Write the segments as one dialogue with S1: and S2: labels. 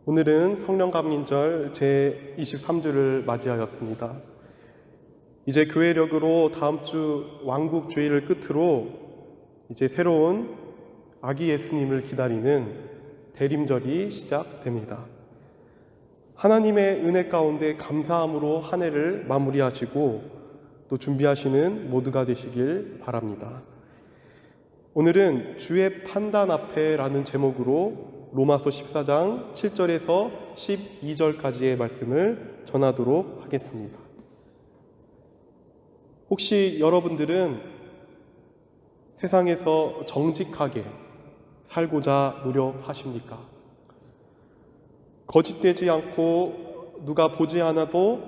S1: 오늘은 성령감린절 제23주를 맞이하였습니다. 이제 교회력으로 다음 주 왕국주의를 끝으로 이제 새로운 아기 예수님을 기다리는 대림절이 시작됩니다. 하나님의 은혜 가운데 감사함으로 한 해를 마무리하시고 또 준비하시는 모두가 되시길 바랍니다. 오늘은 주의 판단 앞에라는 제목으로 로마서 14장 7절에서 12절까지의 말씀을 전하도록 하겠습니다. 혹시 여러분들은 세상에서 정직하게 살고자 노력하십니까? 거짓되지 않고 누가 보지 않아도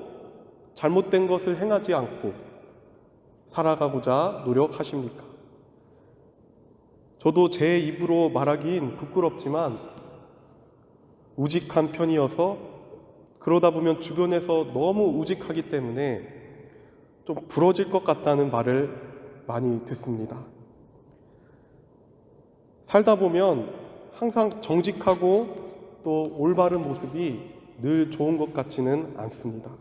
S1: 잘못된 것을 행하지 않고 살아가고자 노력하십니까? 저도 제 입으로 말하긴 부끄럽지만 우직한 편이어서 그러다 보면 주변에서 너무 우직하기 때문에 좀 부러질 것 같다는 말을 많이 듣습니다. 살다 보면 항상 정직하고 또 올바른 모습이 늘 좋은 것 같지는 않습니다.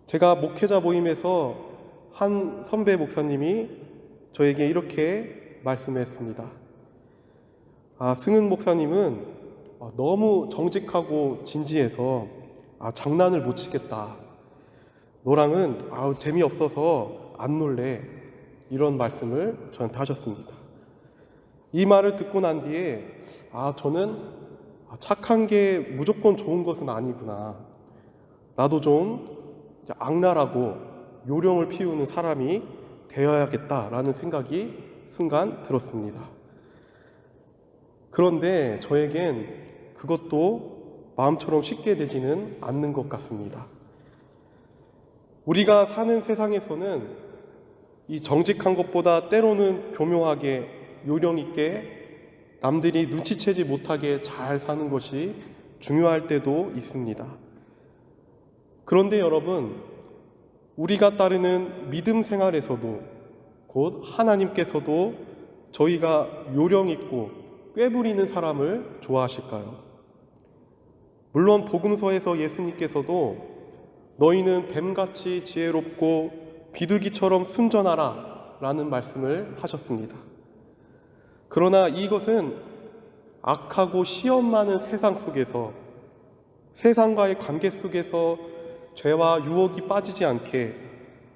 S1: 제가 목회자 모임에서 한 선배 목사님이 저에게 이렇게 말씀했습니다. 승은 목사님은 너무 정직하고 진지해서 장난을 못 치겠다. 너랑은 재미없어서 안 놀래. 이런 말씀을 저한테 하셨습니다. 이 말을 듣고 난 뒤에 저는 착한 게 무조건 좋은 것은 아니구나. 나도 좀 악랄하고 요령을 피우는 사람이 되어야겠다라는 생각이 순간 들었습니다. 그런데 저에겐 그것도 마음처럼 쉽게 되지는 않는 것 같습니다. 우리가 사는 세상에서는 이 정직한 것보다 때로는 교묘하게 요령 있게 남들이 눈치채지 못하게 잘 사는 것이 중요할 때도 있습니다. 그런데 여러분, 우리가 따르는 믿음 생활에서도 곧 하나님께서도 저희가 요령 있고 꾀부리는 사람을 좋아하실까요? 물론 복음서에서 예수님께서도 너희는 뱀같이 지혜롭고 비둘기처럼 순전하라 라는 말씀을 하셨습니다. 그러나 이것은 악하고 시험 많은 세상 속에서 세상과의 관계 속에서 죄와 유혹이 빠지지 않게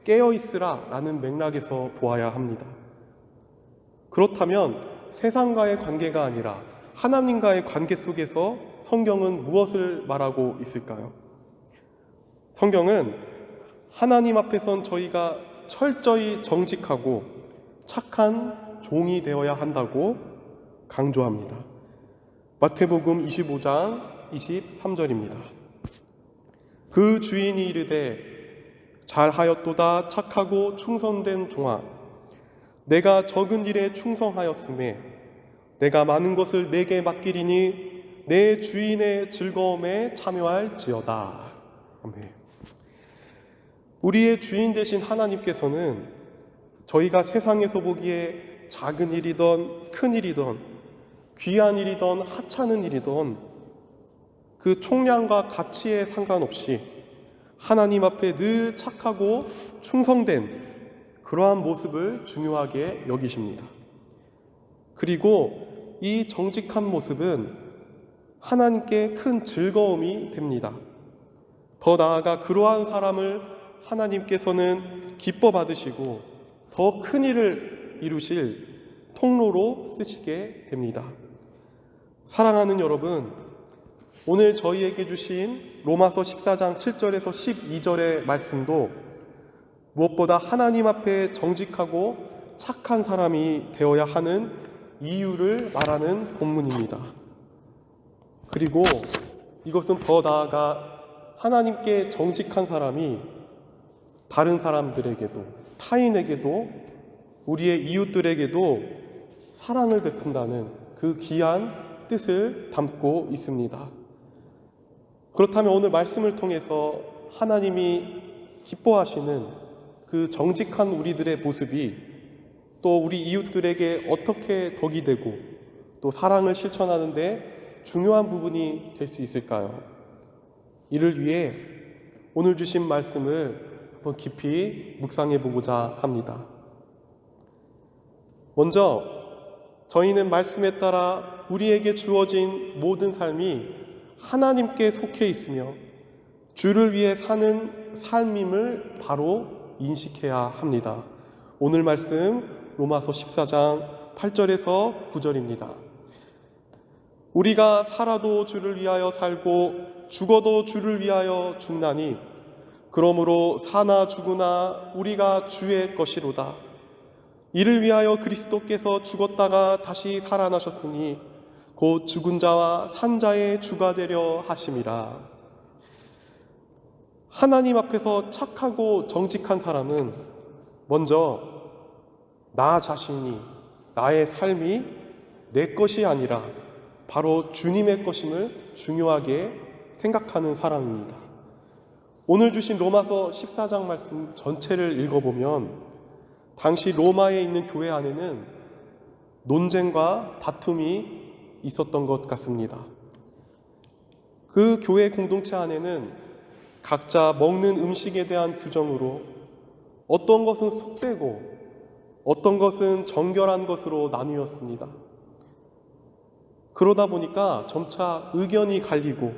S1: 깨어있으라 라는 맥락에서 보아야 합니다. 그렇다면 세상과의 관계가 아니라 하나님과의 관계 속에서 성경은 무엇을 말하고 있을까요? 성경은 하나님 앞에선 저희가 철저히 정직하고 착한 종이 되어야 한다고 강조합니다. 마태복음 25장 23절입니다. 그 주인이 이르되 잘하였도다 착하고 충성된 종아, 내가 적은 일에 충성하였음에 내가 많은 것을 내게 맡기리니 내 주인의 즐거움에 참여할지어다. 아멘. 우리의 주인 되신 하나님께서는 저희가 세상에서 보기에 작은 일이든 큰 일이든 귀한 일이든 하찮은 일이든 그 총량과 가치에 상관없이 하나님 앞에 늘 착하고 충성된 그러한 모습을 중요하게 여기십니다. 그리고 이 정직한 모습은 하나님께 큰 즐거움이 됩니다. 더 나아가 그러한 사람을 하나님께서는 기뻐 받으시고 더 큰 일을 이루실 통로로 쓰시게 됩니다. 사랑하는 여러분, 오늘 저희에게 주신 로마서 14장 7절에서 12절의 말씀도 무엇보다 하나님 앞에 정직하고 착한 사람이 되어야 하는 이유를 말하는 본문입니다. 그리고 이것은 더 나아가 하나님께 정직한 사람이 다른 사람들에게도 타인에게도 우리의 이웃들에게도 사랑을 베푼다는 그 귀한 뜻을 담고 있습니다. 그렇다면 오늘 말씀을 통해서 하나님이 기뻐하시는 그 정직한 우리들의 모습이 또 우리 이웃들에게 어떻게 덕이 되고 또 사랑을 실천하는 데 중요한 부분이 될 수 있을까요? 이를 위해 오늘 주신 말씀을 한번 깊이 묵상해 보고자 합니다. 먼저 저희는 말씀에 따라 우리에게 주어진 모든 삶이 하나님께 속해 있으며 주를 위해 사는 삶임을 바로 인식해야 합니다. 오늘 말씀 로마서 14장 8절에서 9절입니다. 우리가 살아도 주를 위하여 살고 죽어도 주를 위하여 죽나니 그러므로 사나 죽으나 우리가 주의 것이로다. 이를 위하여 그리스도께서 죽었다가 다시 살아나셨으니 곧 죽은 자와 산 자의 주가 되려 하심이라. 하나님 앞에서 착하고 정직한 사람은 먼저 나 자신이, 나의 삶이 내 것이 아니라 바로 주님의 것임을 중요하게 생각하는 사람입니다. 오늘 주신 로마서 14장 말씀 전체를 읽어보면 당시 로마에 있는 교회 안에는 논쟁과 다툼이 있었던 것 같습니다. 그 교회 공동체 안에는 각자 먹는 음식에 대한 규정으로 어떤 것은 속되고 어떤 것은 정결한 것으로 나뉘었습니다. 그러다 보니까 점차 의견이 갈리고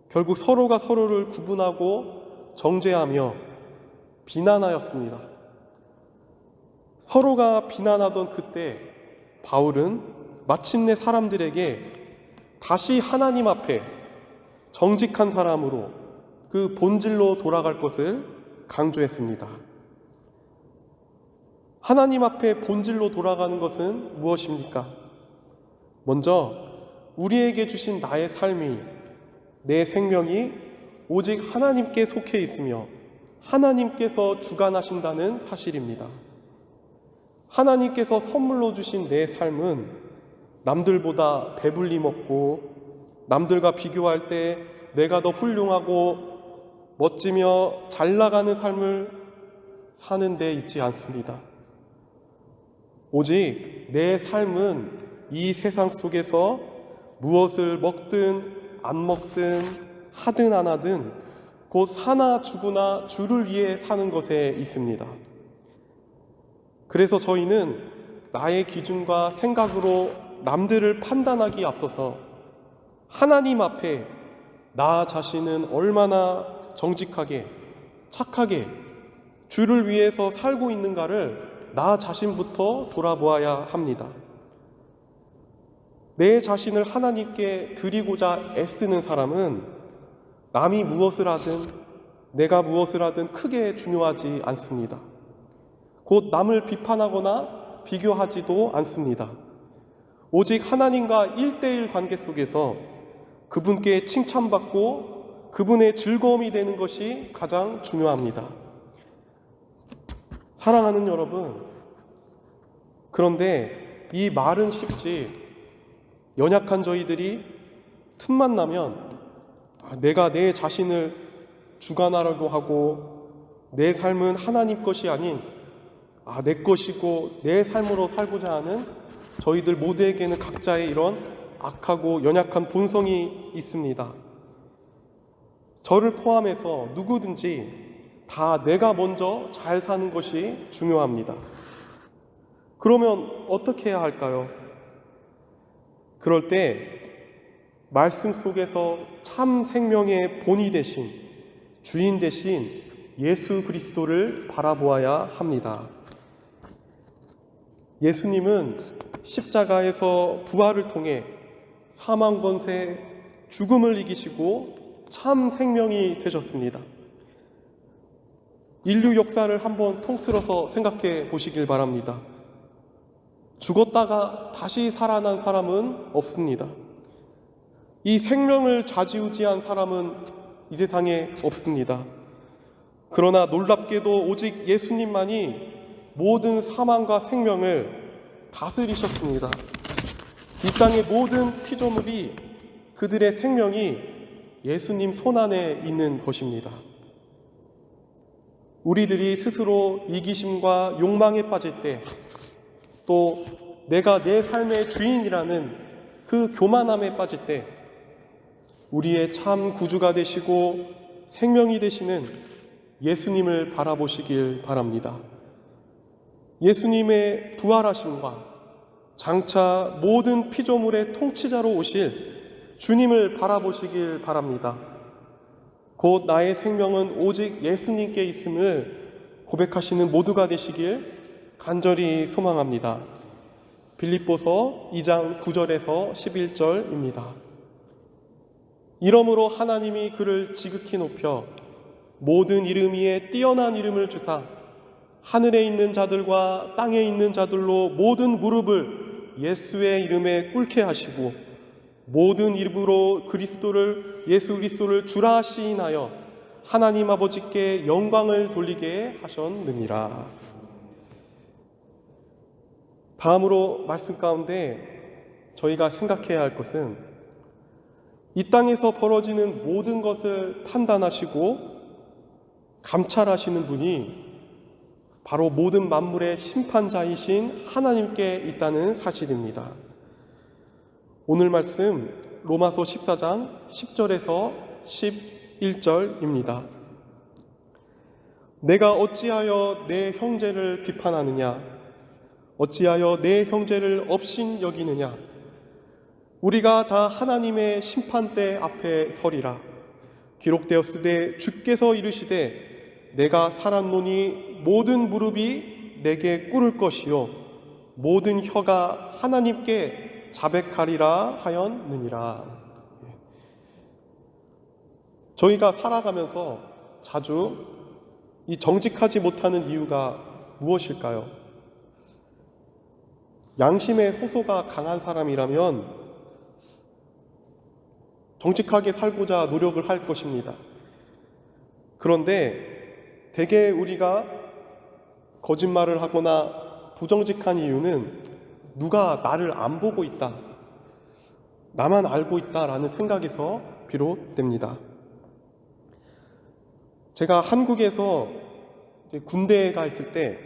S1: 결국 서로가 서로를 구분하고 정죄하며 비난하였습니다. 서로가 비난하던 그때 바울은 마침내 사람들에게 다시 하나님 앞에 정직한 사람으로 그 본질로 돌아갈 것을 강조했습니다. 하나님 앞에 본질로 돌아가는 것은 무엇입니까? 먼저 우리에게 주신 나의 삶이, 내 생명이 오직 하나님께 속해 있으며 하나님께서 주관하신다는 사실입니다. 하나님께서 선물로 주신 내 삶은 남들보다 배불리 먹고 남들과 비교할 때 내가 더 훌륭하고 멋지며 잘 나가는 삶을 사는 데 있지 않습니다. 오직 내 삶은 이 세상 속에서 무엇을 먹든 안 먹든 하든 안 하든 곧 사나 죽으나 주를 위해 사는 것에 있습니다. 그래서 저희는 나의 기준과 생각으로 남들을 판단하기 앞서서 하나님 앞에 나 자신은 얼마나 정직하게 착하게 주를 위해서 살고 있는가를 나 자신부터 돌아보아야 합니다. 내 자신을 하나님께 드리고자 애쓰는 사람은 남이 무엇을 하든 내가 무엇을 하든 크게 중요하지 않습니다. 곧 남을 비판하거나 비교하지도 않습니다. 오직 하나님과 1:1 관계 속에서 그분께 칭찬받고 그분의 즐거움이 되는 것이 가장 중요합니다. 사랑하는 여러분, 그런데 이 말은 쉽지 연약한 저희들이 틈만 나면 내가 내 자신을 주관하려고 하고 내 삶은 하나님 것이 아닌 내 것이고 내 삶으로 살고자 하는 저희들 모두에게는 각자의 이런 악하고 연약한 본성이 있습니다. 저를 포함해서 누구든지 다 내가 먼저 잘 사는 것이 중요합니다. 그러면 어떻게 해야 할까요? 그럴 때 말씀 속에서 참 생명의 본이 되신 주인 되신 예수 그리스도를 바라보아야 합니다. 예수님은 십자가에서 부활을 통해 사망 권세, 죽음을 이기시고 참 생명이 되셨습니다. 인류 역사를 한번 통틀어서 생각해 보시길 바랍니다. 죽었다가 다시 살아난 사람은 없습니다. 이 생명을 좌지우지한 사람은 이 세상에 없습니다. 그러나 놀랍게도 오직 예수님만이 모든 사망과 생명을 다스리셨습니다. 이 땅의 모든 피조물이 그들의 생명이 예수님 손안에 있는 것입니다. 우리들이 스스로 이기심과 욕망에 빠질 때 또 내가 내 삶의 주인이라는 그 교만함에 빠질 때 우리의 참 구주가 되시고 생명이 되시는 예수님을 바라보시길 바랍니다. 예수님의 부활하심과 장차 모든 피조물의 통치자로 오실 주님을 바라보시길 바랍니다. 곧 나의 생명은 오직 예수님께 있음을 고백하시는 모두가 되시길 간절히 소망합니다. 빌립보서 2장 9절에서 11절입니다. 이러므로 하나님이 그를 지극히 높여 모든 이름 위에 뛰어난 이름을 주사 하늘에 있는 자들과 땅에 있는 자들로 모든 무릎을 예수의 이름에 꿇게 하시고 모든 이름으로 예수 그리스도를 주라 시인하여 하나님 아버지께 영광을 돌리게 하셨느니라. 다음으로 말씀 가운데 저희가 생각해야 할 것은 이 땅에서 벌어지는 모든 것을 판단하시고 감찰하시는 분이 바로 모든 만물의 심판자이신 하나님께 있다는 사실입니다. 오늘 말씀 로마서 14장 10절에서 11절입니다. 내가 어찌하여 내 형제를 비판하느냐? 어찌하여 내 형제를 업신 여기느냐? 우리가 다 하나님의 심판대 앞에 서리라. 기록되었으되 주께서 이르시되 내가 살았노니 모든 무릎이 내게 꿇을 것이요 모든 혀가 하나님께 자백하리라 하였느니라. 저희가 살아가면서 자주 이 정직하지 못하는 이유가 무엇일까요? 양심의 호소가 강한 사람이라면 정직하게 살고자 노력을 할 것입니다. 그런데 대개 우리가 거짓말을 하거나 부정직한 이유는 누가 나를 안 보고 있다, 나만 알고 있다라는 생각에서 비롯됩니다. 제가 한국에서 군대에 가 있을 때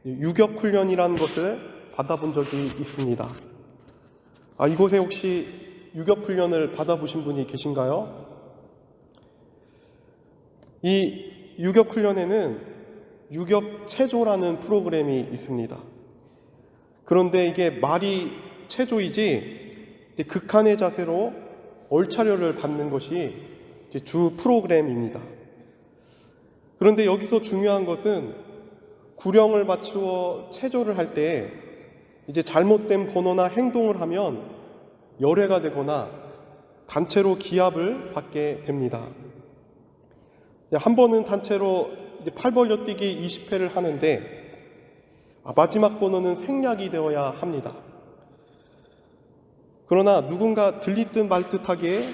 S1: 유격훈련이라는 것을 받아본 적이 있습니다. 이곳에 혹시 유격훈련을 받아보신 분이 계신가요? 이 유격훈련에는 유격체조라는 프로그램이 있습니다. 그런데 이게 말이 체조이지 극한의 자세로 얼차려를 받는 것이 주 프로그램입니다. 그런데 여기서 중요한 것은 구령을 맞추어 체조를 할 때 이제 잘못된 번호나 행동을 하면 열애가 되거나 단체로 기합을 받게 됩니다. 한 번은 단체로 팔 벌려 뛰기 20회를 하는데 마지막 번호는 생략이 되어야 합니다. 그러나 누군가 들리듯 말듯하게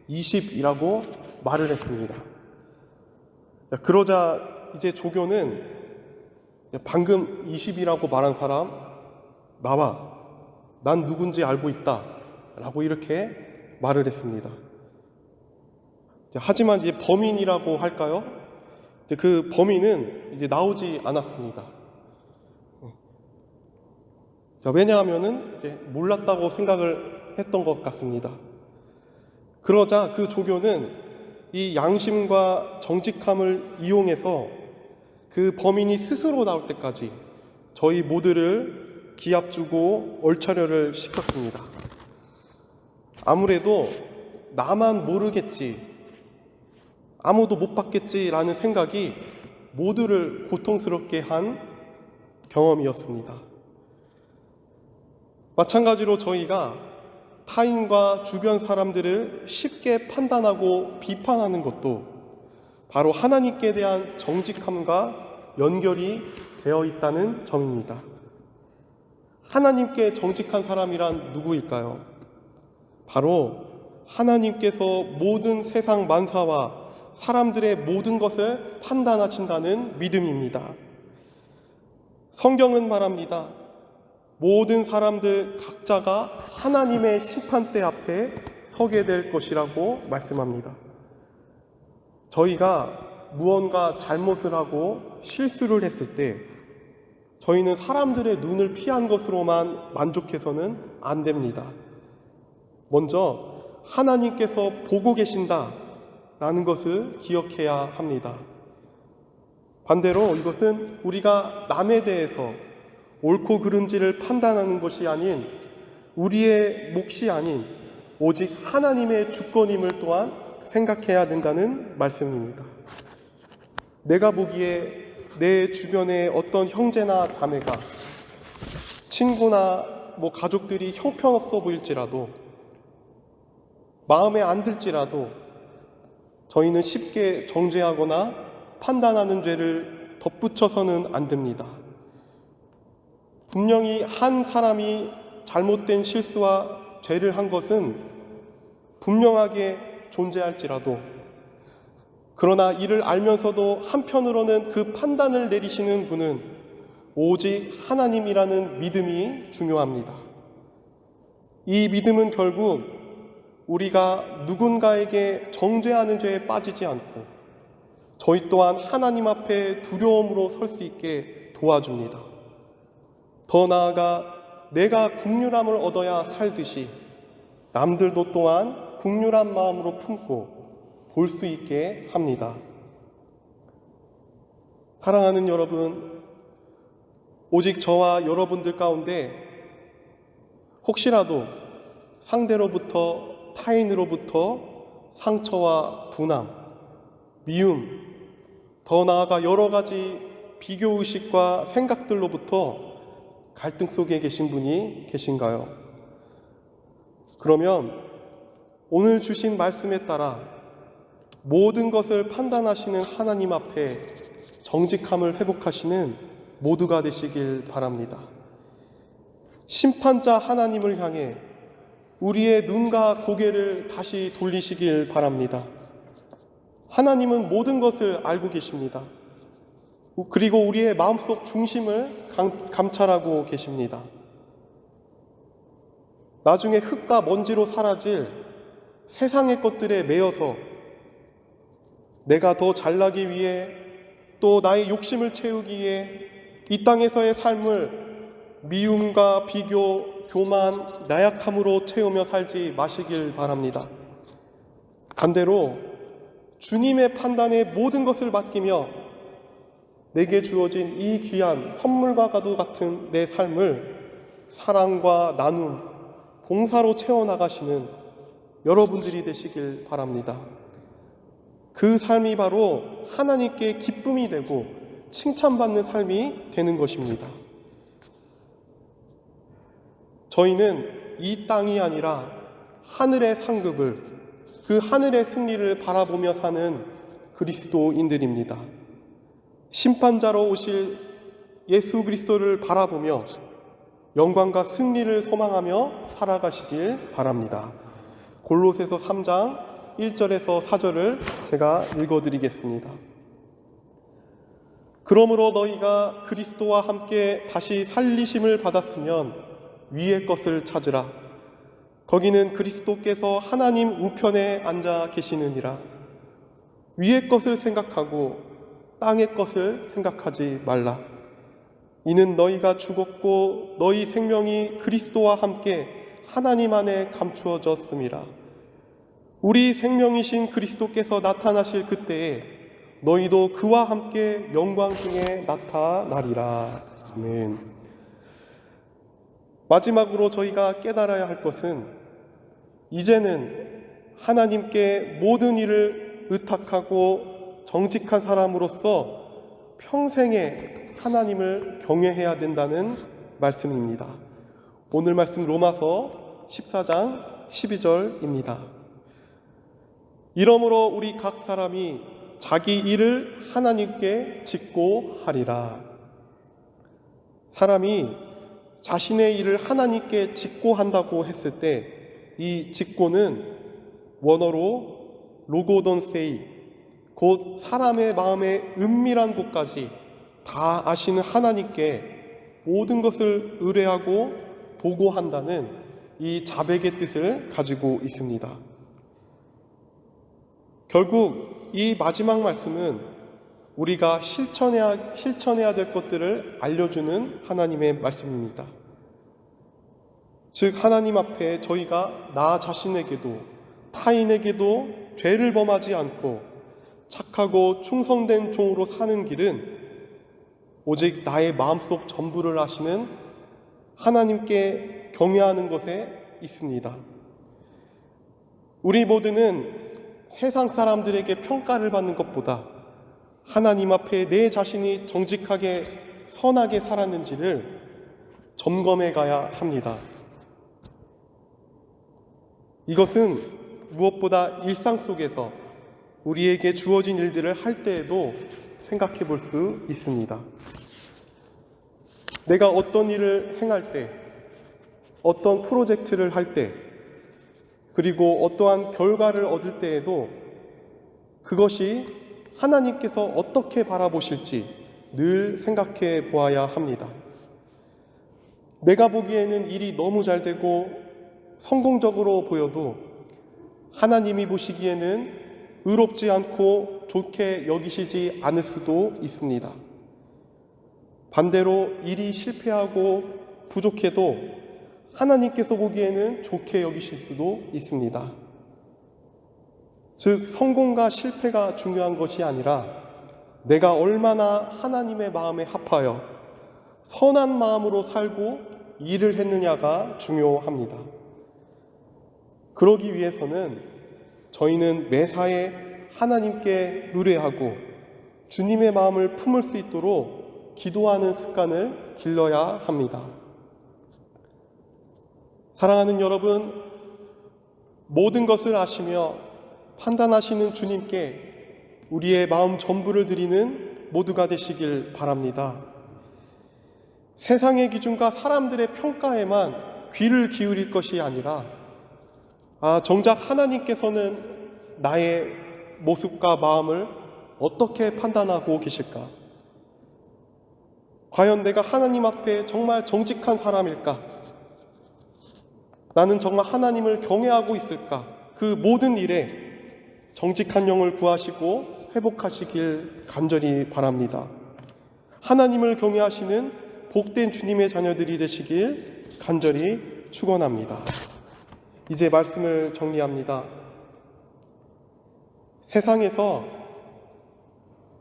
S1: 20이라고 말을 했습니다. 그러자 이제 조교는 방금 20이라고 말한 사람 나와, 난 누군지 알고 있다 라고 이렇게 말을 했습니다. 하지만 이제 범인이라고 할까요? 그 범인은 이제 나오지 않았습니다. 왜냐하면은 몰랐다고 생각을 했던 것 같습니다. 그러자 그 조교는 이 양심과 정직함을 이용해서 그 범인이 스스로 나올 때까지 저희 모두를 기합 주고 얼차려를 시켰습니다. 아무래도 나만 모르겠지, 아무도 못 봤겠지라는 생각이 모두를 고통스럽게 한 경험이었습니다. 마찬가지로 저희가 타인과 주변 사람들을 쉽게 판단하고 비판하는 것도 바로 하나님께 대한 정직함과 연결이 되어 있다는 점입니다. 하나님께 정직한 사람이란 누구일까요? 바로 하나님께서 모든 세상 만사와 사람들의 모든 것을 판단하신다는 믿음입니다. 성경은 말합니다. 모든 사람들 각자가 하나님의 심판대 앞에 서게 될 것이라고 말씀합니다. 저희가 무언가 잘못을 하고 실수를 했을 때 저희는 사람들의 눈을 피한 것으로만 만족해서는 안 됩니다. 먼저 하나님께서 보고 계신다라는 것을 기억해야 합니다. 반대로 이것은 우리가 남에 대해서 옳고 그른지를 판단하는 것이 아닌, 우리의 몫이 아닌 오직 하나님의 주권임을 또한 생각해야 된다는 말씀입니다. 내가 보기에 내 주변에 어떤 형제나 자매가, 친구나 가족들이 형편없어 보일지라도, 마음에 안 들지라도 저희는 쉽게 정죄하거나 판단하는 죄를 덧붙여서는 안 됩니다. 분명히 한 사람이 잘못된 실수와 죄를 한 것은 분명하게 존재할지라도, 그러나 이를 알면서도 한편으로는 그 판단을 내리시는 분은 오직 하나님이라는 믿음이 중요합니다. 이 믿음은 결국 우리가 누군가에게 정죄하는 죄에 빠지지 않고 저희 또한 하나님 앞에 두려움으로 설 수 있게 도와줍니다. 더 나아가 내가 긍휼함을 얻어야 살듯이 남들도 또한 긍휼한 마음으로 품고 볼 수 있게 합니다. 사랑하는 여러분, 오직 저와 여러분들 가운데 혹시라도 상대로부터, 타인으로부터 상처와 분함, 미움, 더 나아가 여러 가지 비교의식과 생각들로부터 갈등 속에 계신 분이 계신가요? 그러면 오늘 주신 말씀에 따라 모든 것을 판단하시는 하나님 앞에 정직함을 회복하시는 모두가 되시길 바랍니다. 심판자 하나님을 향해 우리의 눈과 고개를 다시 돌리시길 바랍니다. 하나님은 모든 것을 알고 계십니다. 그리고 우리의 마음속 중심을 감찰하고 계십니다. 나중에 흙과 먼지로 사라질 세상의 것들에 매여서 내가 더 잘나기 위해, 또 나의 욕심을 채우기 위해 이 땅에서의 삶을 미움과 비교, 교만, 나약함으로 채우며 살지 마시길 바랍니다. 반대로 주님의 판단에 모든 것을 맡기며 내게 주어진 이 귀한 선물과 같은 내 삶을 사랑과 나눔, 봉사로 채워나가시는 여러분들이 되시길 바랍니다. 그 삶이 바로 하나님께 기쁨이 되고 칭찬받는 삶이 되는 것입니다. 저희는 이 땅이 아니라 하늘의 상급을, 그 하늘의 승리를 바라보며 사는 그리스도인들입니다. 심판자로 오실 예수 그리스도를 바라보며 영광과 승리를 소망하며 살아가시길 바랍니다. 골로새서 3장 1절에서 4절을 제가 읽어드리겠습니다. 그러므로 너희가 그리스도와 함께 다시 살리심을 받았으면 위의 것을 찾으라. 거기는 그리스도께서 하나님 우편에 앉아 계시느니라. 위의 것을 생각하고 땅의 것을 생각하지 말라. 이는 너희가 죽었고 너희 생명이 그리스도와 함께 하나님 안에 감추어졌음이라. 우리 생명이신 그리스도께서 나타나실 그때에 너희도 그와 함께 영광 중에 나타나리라. 아멘. 마지막으로 저희가 깨달아야 할 것은, 이제는 하나님께 모든 일을 의탁하고 정직한 사람으로서 평생에 하나님을 경외해야 된다는 말씀입니다. 오늘 말씀 로마서 14장 12절입니다. 이러므로 우리 각 사람이 자기 일을 하나님께 짓고 하리라. 사람이 자신의 일을 하나님께 짓고 한다고 했을 때, 이 짓고는 원어로 로고돈세이, 곧 사람의 마음의 은밀한 곳까지 다 아시는 하나님께 모든 것을 의뢰하고 보고한다는 이 자백의 뜻을 가지고 있습니다. 결국 이 마지막 말씀은 우리가 실천해야 될 것들을 알려주는 하나님의 말씀입니다. 즉 하나님 앞에 저희가 나 자신에게도 타인에게도 죄를 범하지 않고 착하고 충성된 종으로 사는 길은 오직 나의 마음속 전부를 아시는 하나님께 경외하는 것에 있습니다. 우리 모두는 세상 사람들에게 평가를 받는 것보다 하나님 앞에 내 자신이 정직하게 선하게 살았는지를 점검해 가야 합니다. 이것은 무엇보다 일상 속에서 우리에게 주어진 일들을 할 때에도 생각해 볼 수 있습니다. 내가 어떤 일을 행할 때, 어떤 프로젝트를 할 때, 그리고 어떠한 결과를 얻을 때에도 그것이 하나님께서 어떻게 바라보실지 늘 생각해 보아야 합니다. 내가 보기에는 일이 너무 잘 되고 성공적으로 보여도 하나님이 보시기에는 의롭지 않고 좋게 여기시지 않을 수도 있습니다. 반대로 일이 실패하고 부족해도 하나님께서 보기에는 좋게 여기실 수도 있습니다. 즉, 성공과 실패가 중요한 것이 아니라 내가 얼마나 하나님의 마음에 합하여 선한 마음으로 살고 일을 했느냐가 중요합니다. 그러기 위해서는 저희는 매사에 하나님께 의뢰하고 주님의 마음을 품을 수 있도록 기도하는 습관을 길러야 합니다. 사랑하는 여러분, 모든 것을 아시며 판단하시는 주님께 우리의 마음 전부를 드리는 모두가 되시길 바랍니다. 세상의 기준과 사람들의 평가에만 귀를 기울일 것이 아니라 정작 하나님께서는 나의 모습과 마음을 어떻게 판단하고 계실까? 과연 내가 하나님 앞에 정말 정직한 사람일까? 나는 정말 하나님을 경외하고 있을까? 그 모든 일에 정직한 영을 구하시고 회복하시길 간절히 바랍니다. 하나님을 경외하시는 복된 주님의 자녀들이 되시길 간절히 축원합니다. 이제 말씀을 정리합니다. 세상에서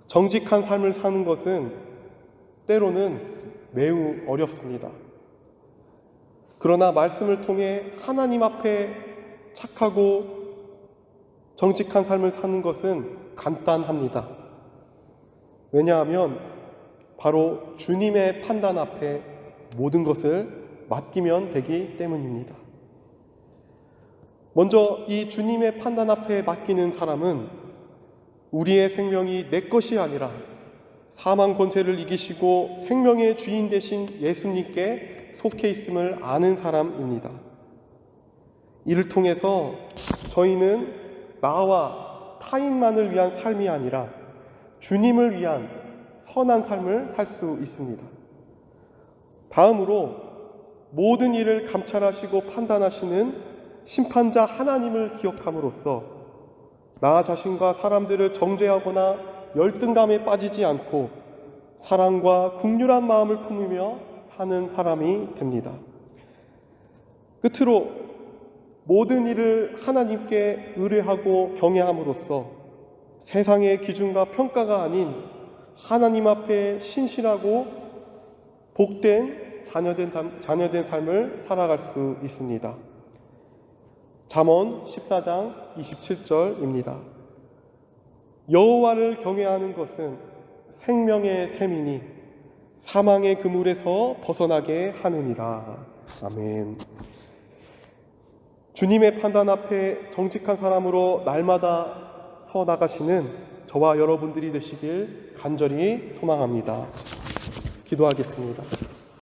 S1: 정직한 삶을 사는 것은 때로는 매우 어렵습니다. 그러나 말씀을 통해 하나님 앞에 착하고 정직한 삶을 사는 것은 간단합니다. 왜냐하면 바로 주님의 판단 앞에 모든 것을 맡기면 되기 때문입니다. 먼저 이 주님의 판단 앞에 맡기는 사람은 우리의 생명이 내 것이 아니라 사망 권세를 이기시고 생명의 주인 되신 예수님께 속해 있음을 아는 사람입니다. 이를 통해서 저희는 나와 타인만을 위한 삶이 아니라 주님을 위한 선한 삶을 살 수 있습니다. 다음으로 모든 일을 감찰하시고 판단하시는 심판자 하나님을 기억함으로써 나 자신과 사람들을 정죄하거나 열등감에 빠지지 않고 사랑과 긍휼한 마음을 품으며 사는 사람이 됩니다. 끝으로 모든 일을 하나님께 의뢰하고 경외함으로써 세상의 기준과 평가가 아닌 하나님 앞에 신실하고 복된 자녀된 삶을 살아갈 수 있습니다. 잠언 14장 27절입니다. 여호와를 경외하는 것은 생명의 샘이니 사망의 그물에서 벗어나게 하느니라. 아멘. 주님의 판단 앞에 정직한 사람으로 날마다 서 나가시는 저와 여러분들이 되시길 간절히 소망합니다. 기도하겠습니다.